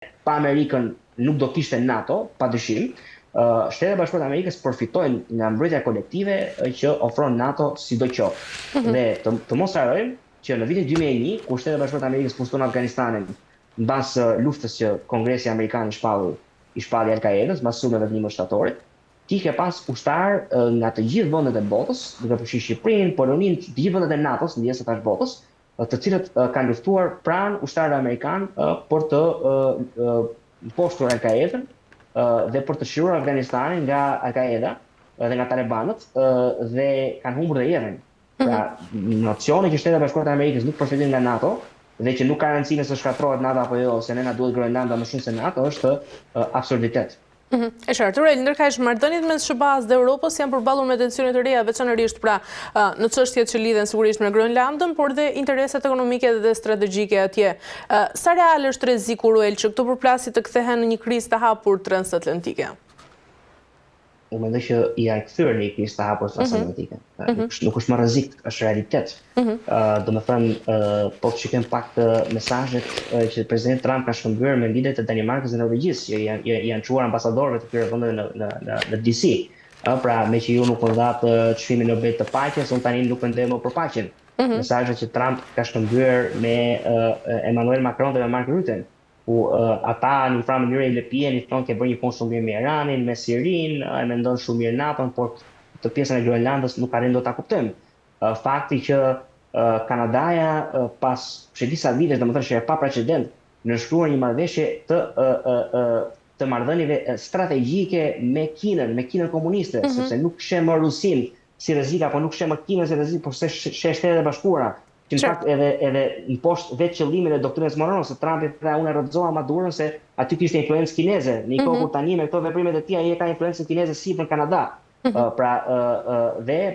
pa Amerikën nuk do kishte NATO, padyshim. Shtetet e Bashkuara të Amerikës përfitojnë nga mbrojtja kolektive që ofron NATO sidoqoftë. Dhe të mos harrojmë që në vitin 2001, kur Shtetet e Bashkuara të Amerikës pushton Afganistanin mbas luftës që Kongresi Amerikan i shpalli Al-Qaedës, mbas sulmeve të 11 shtatorit, ti ke pas ushtar nga të gjithë vendet e botës, duke përfshirë Shqipërinë, Poloninë, të gjithë vendet e NATO-s, ndjesë tash botës, të cilët kanë luftuar pranë ushtarëve amerikan për të mposhtur Al-Qaedën dhe për të shëruar Afganistanin nga Al-Qaeda dhe nga talibanët dhe kanë humbur dhe jetën. Pra, nocioni që Shtetet e Bashkuara të Amerikës nuk përfitojnë nga NATO dhe që nuk ka rëndësi nëse shkatërrohet NATO apo jo, ose ne na duhet Groenlanda më shumë se NATO, është absurditet. E qartë, Aurel, ndërkaq marrëdhëniet mes SBA-s dhe Europës janë përballur me tensione të reja, veçanërisht pra në çështjet që lidhen sigurisht me Groenlandën, por dhe interesat ekonomike dhe strategjike atje. Sa real është rreziku, Aurel, që këto përplasje të kthehen në një krizë të hapur transatlantike? Unë mendoj që i janë kthyer në një krizë të hapur transatlantike. Nuk është më rrezik, është realitet. Domethënë, po të shikojmë pak të mesazhet që presidenti Trump ka shkëmbyer me liderët e Danimarkës dhe Norvegjisë, që janë çuar ambasadorëve të këtyre vendeve në DC. Pra, me që ju nuk më dhatë çmimin Nobel të paqes, unë tani nuk mendoj më për paqen. Mesazhet që Trump ka shkëmbyer me Emmanuel Macron dhe me Mark Rutte, ku ata në një farë mënyrë i lëpien, i thonë ke bërë një punë shumë mirë me Iranin, me Sirinë, e mendon shumë mirë NATO-n, por të pjesën e Groenlandës nuk arrin dot ta kuptojmë. Fakti që Kanadaja pas disa vitesh, domethënë që e pa precedent, nënshkruar një marrëveshje të marrëdhënieve strategjike me Kinën komuniste, sepse nuk sheh më Rusin si rrezik apo nuk sheh më Kinën si rrezik, por sheh Shtetet e Bashkuara. Që në fakt edhe i poshtë vetë qëllimin e doktrinës Monroe, se Trumpi pra unë rrëzoha Madurën se aty kishte influencë kineze. Në një kohë kur tani me këto veprimet e tij ai ka influencën kineze si në Kanada. Dhe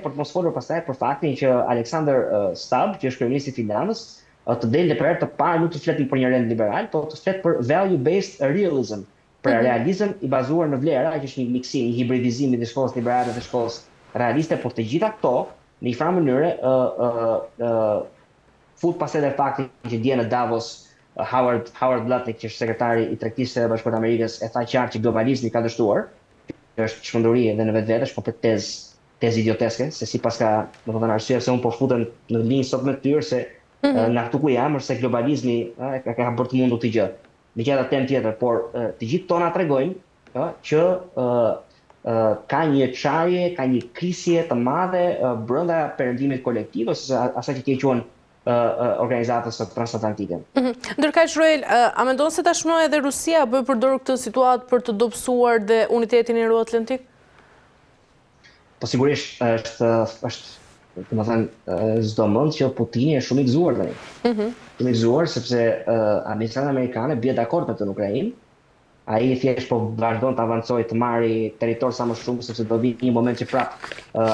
për të mos folur pastaj për faktin që Alexander Stubb, që është kryeministri i Finlandës, të delë për herë të parë nuk të fletin për një rend liberal, por të flet për value-based realism, pra realizëm i bazuar në vlera, që është një miksim, një hibridizim i shkollës liberale dhe shkollës realiste, por të gjitha këto në një farë mënyrë fut pas edhe faktin që dje në Davos Howard Lutnick, që është sekretari i Tregtisë së Bashkuara të Amerikës, e tha qartë që globalizmi ka dështuar, që është shkënduri edhe në vetvete, është komplet tezë idioteske, se sipas ka, domethënë arsye se unë po futem në linjë sot me tyr se nga këtu ku jam është se globalizmi ka bërë të mundur këtë gjë. Në gjëra temë tjetër, por të gjithë tona tregojnë që ka një çarje, ka një krisje të madhe brenda perëndimit kolektiv ose asaj që quhen organizatës transatlantike. Ndërkaq, Aurel, a mendon se tashmë edhe Rusia bëj përdor këtë situatë për të dobësuar dhe unitetin euroatlantik? Po sigurisht është domethënë çdo mend që Putini është shumë i gëzuar tani. Shumë i gëzuar sepse administrata amerikane bie dakord me të në Ukrainë. Ai thjesht po vazhdon të avancojë të marrë territor sa më shumë, sepse do vi një moment që prapë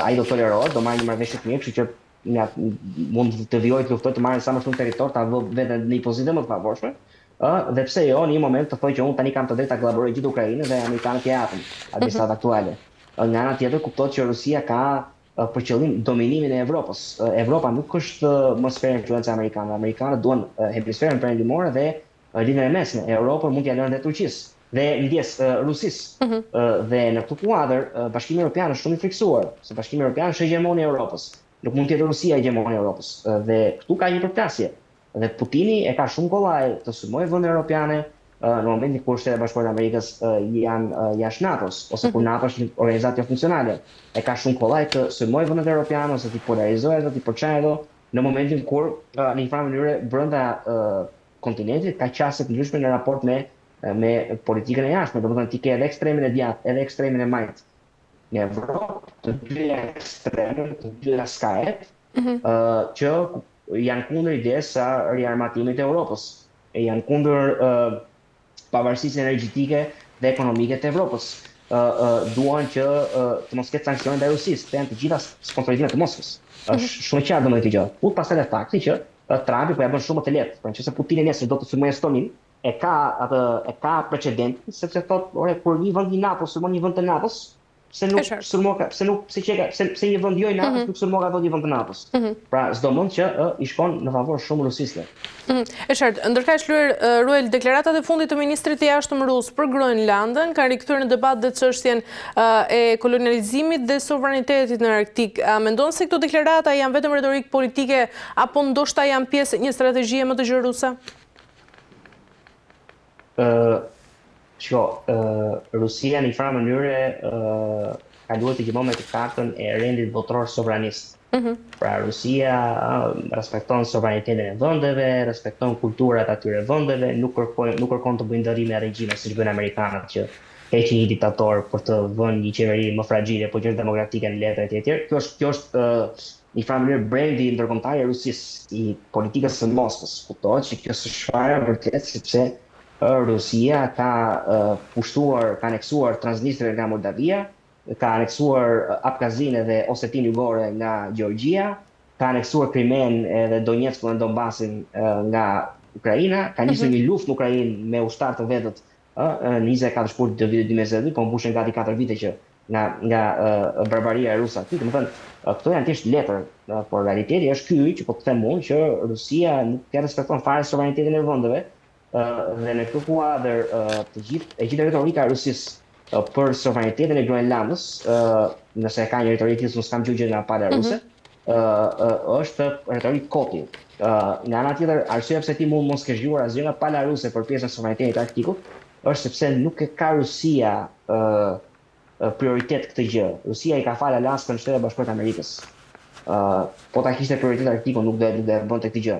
ai do tolerohet, do marrë një marrëveshje të mirë, kështu që mund të vijojë të luftoj të marrë sa më shumë territor, ta vë veten në një pozitë më të favorshme, dhe pse jo në një moment të thojë që unë tani kam të drejtë ta kollaboroj gjithë Ukrainën dhe amerikanët ja japin administratë aktuale. Nga ana tjetër kuptohet që Rusia ka për qëllim dominimin e Evropës. Evropa nuk është më sferë influencë amerikane. Amerikanët duan hemisferën perëndimore dhe linjën e mesme. Europën mund t'ia lënë dhe Turqisë dhe ndjes Rusisë. Dhe në këtë kuadër Bashkimi Evropian është shumë i friksuar, se Bashkimi Evropian është hegemoni i Europës. Nuk mund të jetë Rusia hegemoni e Europës. Dhe këtu ka një përplasje. Dhe Putini e ka shumë kollaj të sulmojë vendet europiane në momentin kur Shtetet e Bashkuara të Amerikës janë jashtë NATO-s, ose kur NATO është një organizatë funksionale. E ka shumë kollaj të sulmojë vendet europiane ose të polarizojë ato, të përçajë në momentin kur në një farë mënyrë brenda kontinentit ka qasje të ndryshme në raport me politikën e jashtme. Domethënë ti ke edhe ekstremin e djathtë, edhe ekstremin e majtë. Në Evropë, të dyja ekstreme, të dyja skajet, që janë kundër idesë së riarmatimit të Europës. Janë kundër pavarësisë energjetike dhe ekonomike të Evropës. Duan që të mos ketë sanksione ndaj Rusisë, të janë të gjitha sponsorizime të Moskës. Është shumë e qartë domethënë këtë gjë. Fut pas edhe fakti që Trumpi po ja bën shumë më të lehtë. Pra nëse Putini nesër do të sulmojë Estoninë, e ka precedentin, sepse thotë, ore, kur një vend i NATO sulmon një vend të NATO-s, pse nuk sulmoka, pse një vend jo i natës nuk sulmoka ato një vend të natës. Pra çdo mund që i shkon në favor shumë rusisë. E qartë, ndërka shluar Ruel, deklaratat e fundit të ministrit të jashtëm rus për Groenlandën kanë rikthyer në debat dhe çështjen e kolonializimit dhe sovranitetit në Arktik. A mendon se këto deklarata janë vetëm retorikë politike apo ndoshta janë pjesë e një strategjie më të gjerë ruse? Rusia në një farë mënyre ka luajtur të gjithmonë me të kartën e rendit botror sovranist. Pra Rusia respekton sovranitetin e vendeve, respekton kulturat atyre vendeve, nuk kërkon të bëjë ndërrime regjime siç bëjnë amerikanët që heqin një diktator për të vënë një qeveri më fragjile, po që është demokratike në letër etj. Kjo është një farë mënyrë brendi ndërkombëtar i Rusisë, i politikës së Moskës. Kuptohet që kjo është shfarë vërtet sepse Rusia ka pushtuar, ka aneksuar Transnistrinë nga Moldavia, ka aneksuar Abkhazinë dhe Osetinë Jugore nga Gjeorgjia, ka aneksuar Krimen dhe Donetskun dhe Donbasin nga Ukraina, ka nisur një luftë në Ukrainë me ushtar të vetët në 24 shkurt të vitit 2022, po mbushen gati 4 vite që nga barbaria e ruse aty. Domethënë, këto janë thjesht letër, por realiteti është ky që po të them unë që Rusia nuk e respekton fare sovranitetin e vendeve. Dhe në këtë kuadër e gjithë retorika e Rusisë për sovranitetin e Groenlandës, nëse ka një retorikë që s'kam gjë nga pala ruse, është retorikë koti. Nga ana tjetër, arsyeja pse ti mund mos ke zgjuar asgjë nga pala ruse për pjesën e sovranitetit të Arktikut, është sepse nuk e ka Rusia prioritet këtë gjë. Rusia i ka falë Alaskën Shtetet Bashkuara të Amerikës. Po ta kishte prioritet Arktikun, nuk do të bënte këtë gjë.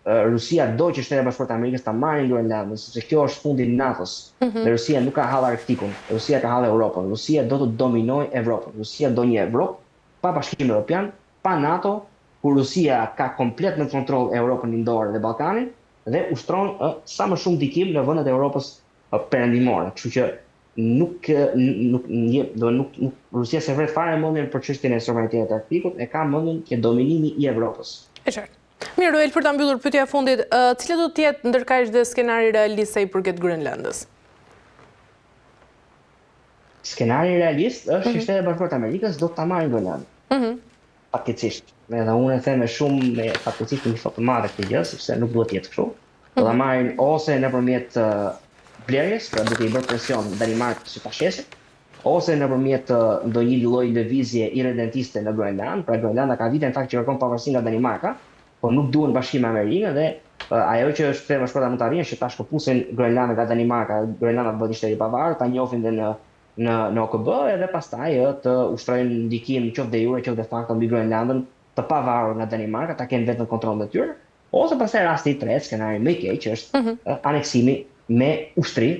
Rusia do që Shtetet Bashkuara të Amerikës ta marrin Groenlandën, sepse kjo është fundi i NATO-s. Dhe Rusia nuk ka hall Arktikun, Rusia ka hall Europën. Rusia do të dominojë Evropën. Rusia do një Evropë pa Bashkim Evropian, pa NATO, ku Rusia ka komplet në kontroll Europën lindore dhe Ballkanin dhe ushtron sa më shumë dikim në vendet e Europës perëndimore. Kështu që Rusia se vret fare mendjen për çështjen e sovranitetit të Arktikut, e ka mendjen që dominimi i Evropës. E qartë. Mirë, Ruel, për ta mbyllur pyetja e fundit, cilat do të jetë ndërkaq dhe skenari realist sa i përket Groenlandës? Skenari realist është që Shtetet Bashkuara të Amerikës do të ta marrin Groenlandën. Fatkeqësisht. Edhe unë e them me shumë fatkeqësisht një foto të madhe këtë gjë, sepse nuk duhet të jetë kështu. Do ta marrin ose nëpërmjet blerjes, pra duke i bërë presion Danimarkës që ta shesë, ose nëpërmjet ndonjë lloj lëvizje irredentiste në Groenland, pra Groenlanda ka vite në fakt që kërkon pavarësi nga Danimarka, po nuk duhen bashkim me Amerikën dhe ajo që Shtetet Bashkuara mund të arrijnë është që ta shkëpusin Groenlandën nga Danimarka, Groenlanda të bëhet shteti i pavarur, ta njohin dhe në OKB edhe pastaj të ushtrojnë ndikim qoftë de jure qoftë de facto mbi Groenlandën të pavarur nga Danimarka, ta kenë vetëm kontrollin e tyre, ose pastaj rasti i tretë, skenari më i keq është aneksimi me ushtri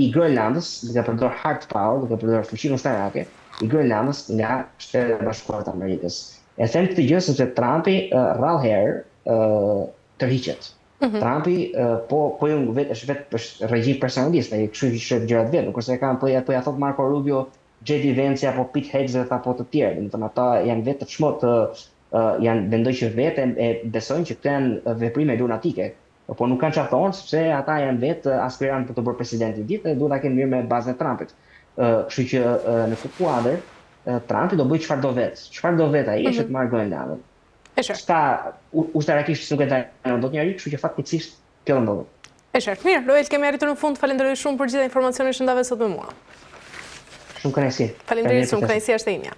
i Groenlandës, duke përdorur hard power, duke përdorur fuqinë ushtarake i Groenlandës nga Shtetet Bashkuara të Amerikës. E them këtë gjë sepse Trumpi rrallë herë tërhiqet. Trumpi po është regjim personalist, ai kështu i shef gjërat vetë, kurse kanë po ja thot Marco Rubio, JD Vance apo Pete Hegseth apo të tjerë, domethënë ata janë vetë të çmot, mendoj që vetë e besojnë që këto janë veprime lunatike, po nuk kanë çfarë thonë sepse ata janë vetë aspirantë për të bërë president i ditë dhe duhet ta kenë mirë me bazën e Trumpit. Kështu që në këtë kuadër Trumpi do bëj çfarë do vetë. Çfarë do vetë ai është të marrë Groenlandën. E qartë. Ska ushtarakisht nuk e ndajnë dot njëri, kështu që fatkeqësisht kjo do ndodhë. E qartë. Mirë, Ruel, kemi arritur në fund. Falenderoj shumë për gjitha informacionet që ndave sot me mua. Shumë kënaqësi. Faleminderit shumë, kënaqësia është e imja.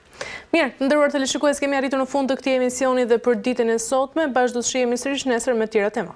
Mirë, të nderuar teleshikues, kemi arritur në fund të këtij emisioni dhe për ditën e sotme, bashkë do të shihemi sërish nesër me tjera tema.